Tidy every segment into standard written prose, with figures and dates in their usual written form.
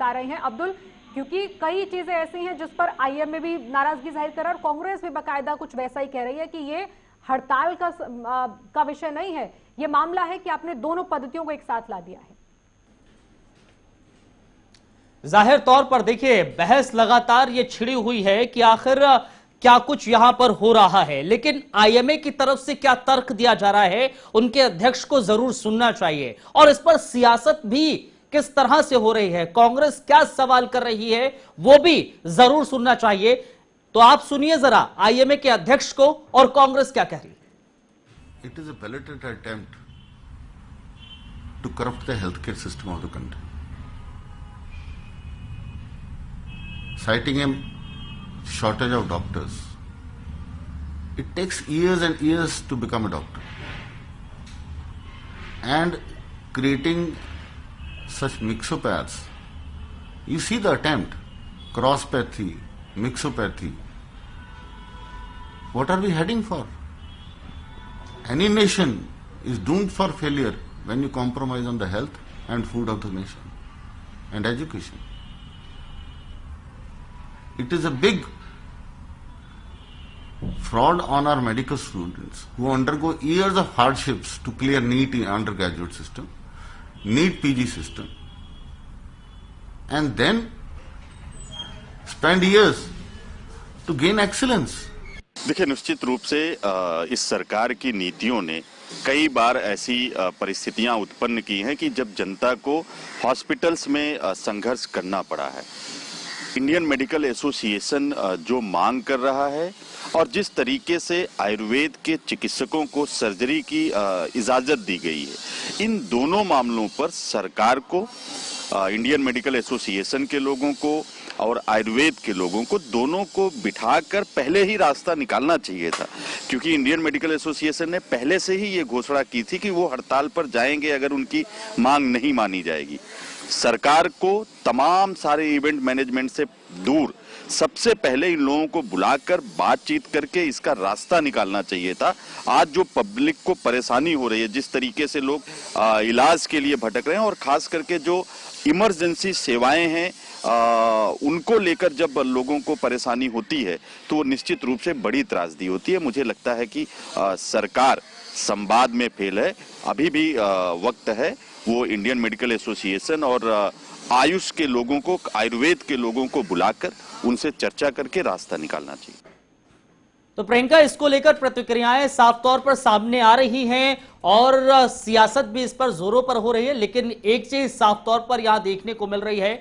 बता रहे हैं अब्दुल, क्योंकि कई चीजें ऐसी हैं जिस पर आईएमए भी नाराजगी जाहिर कर रहा है और कांग्रेस भी बाकायदा कुछ वैसा ही कह रही है कि ये हड़ताल का विषय नहीं है, ये मामला है कि आपने दोनों पद्धतियों को एक साथ ला दिया है। जाहिर तौर पर देखिए, बहस लगातार ये छिड़ी हुई है कि आखिर क्या कुछ यहां पर हो रहा है, लेकिन आईएमए की तरफ से क्या तर्क दिया जा रहा है उनके अध्यक्ष को जरूर सुनना चाहिए, और इस पर सियासत भी किस तरह से हो रही है, कांग्रेस क्या सवाल कर रही है वो भी जरूर सुनना चाहिए। तो आप सुनिए जरा आईएमए के अध्यक्ष को और कांग्रेस क्या कह रही है। It is a deliberate attempt to corrupt the healthcare system of the country. Citing a shortage of doctors. It takes years and years to become a doctor. And creating such mixopaths. You see the attempt, crosspathy, mixopathy. What are we heading for? Any nation is doomed for failure when you compromise on the health and food of the nation and education. It is a big fraud on our medical students who undergo years of hardships to clear NEET undergraduate system, NEET PG system, and then spend years to gain excellence. देखिए, निश्चित रूप से इस सरकार की नीतियों ने कई बार ऐसी परिस्थितियां उत्पन्न की हैं कि जब जनता को हॉस्पिटल्स में संघर्ष करना पड़ा है। इंडियन मेडिकल एसोसिएशन जो मांग कर रहा है और जिस तरीके से आयुर्वेद के चिकित्सकों को सर्जरी की इजाजत दी गई है, इन दोनों मामलों पर सरकार को, इंडियन मेडिकल एसोसिएशन के लोगों को और आयुर्वेद के लोगों को, दोनों को बिठाकर पहले ही रास्ता निकालना चाहिए था, क्योंकि इंडियन मेडिकल एसोसिएशन ने पहले से ही ये घोषणा की थी कि वो हड़ताल पर जाएंगे अगर उनकी मांग नहीं मानी जाएगी। सरकार को तमाम सारे इवेंट मैनेजमेंट से दूर सबसे पहले इन लोगों को बुलाकर बातचीत करके इसका रास्ता निकालना चाहिए था। आज जो पब्लिक को परेशानी हो रही है, जिस तरीके से लोग इलाज के लिए भटक रहे हैं और खास करके जो इमरजेंसी सेवाएं हैं उनको लेकर जब लोगों को परेशानी होती है तो वो निश्चित रूप से बड़ी त्रासदी होती है। मुझे लगता है कि सरकार संवाद में फेल है। अभी भी वक्त है, वो इंडियन मेडिकल एसोसिएशन और आयुष के लोगों को, आयुर्वेद के लोगों को बुलाकर उनसे चर्चा करके रास्ता निकालना चाहिए। तो प्रियंका, इसको लेकर प्रतिक्रियाएं साफ तौर पर सामने आ रही हैं और सियासत भी इस पर जोरों पर हो रही है, लेकिन एक चीज साफ तौर पर यहां देखने को मिल रही है,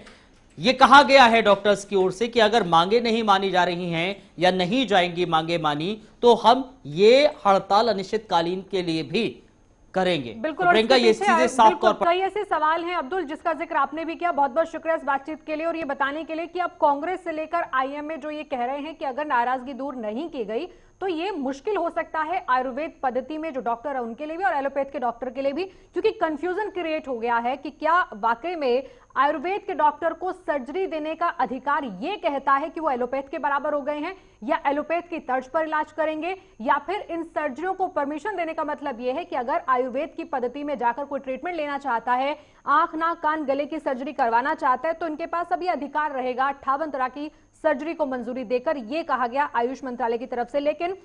ये कहा गया है डॉक्टर्स की ओर से कि अगर मांगे नहीं मानी जा रही हैं या नहीं जाएंगी मांगे मानी तो हम ये हड़ताल अनिश्चितकालीन के लिए भी करेंगे। बिल्कुल, तो प्रियंका, ये चीजें साफ तौर पर कई ऐसे सवाल हैं अब्दुल जिसका जिक्र आपने भी किया। बहुत बहुत शुक्रिया इस बातचीत के लिए और ये बताने के लिए कि अब कांग्रेस से लेकर आईएमए जो ये कह रहे हैं कि अगर नाराजगी दूर नहीं की गई तो ये मुश्किल हो सकता है आयुर्वेद पद्धति में जो डॉक्टर है उनके लिए भी और एलोपैथ के डॉक्टर के लिए भी, क्योंकि कंफ्यूजन क्रिएट हो गया है कि क्या वाकई में आयुर्वेद के डॉक्टर को सर्जरी देने का अधिकार ये कहता है कि वो एलोपैथ के बराबर हो गए हैं या एलोपैथ की तर्ज पर इलाज करेंगे, या फिर इन सर्जरियों को परमिशन देने का मतलब ये है कि अगर आयुर्वेद की पद्धति में जाकर कोई ट्रीटमेंट लेना चाहता है, आंख नाक कान गले की सर्जरी करवाना चाहता है, तो इनके पास अभी अधिकार रहेगा 58 तरह की सर्जरी को मंजूरी देकर, ये कहा गया आयुष मंत्रालय की तरफ से। लेकिन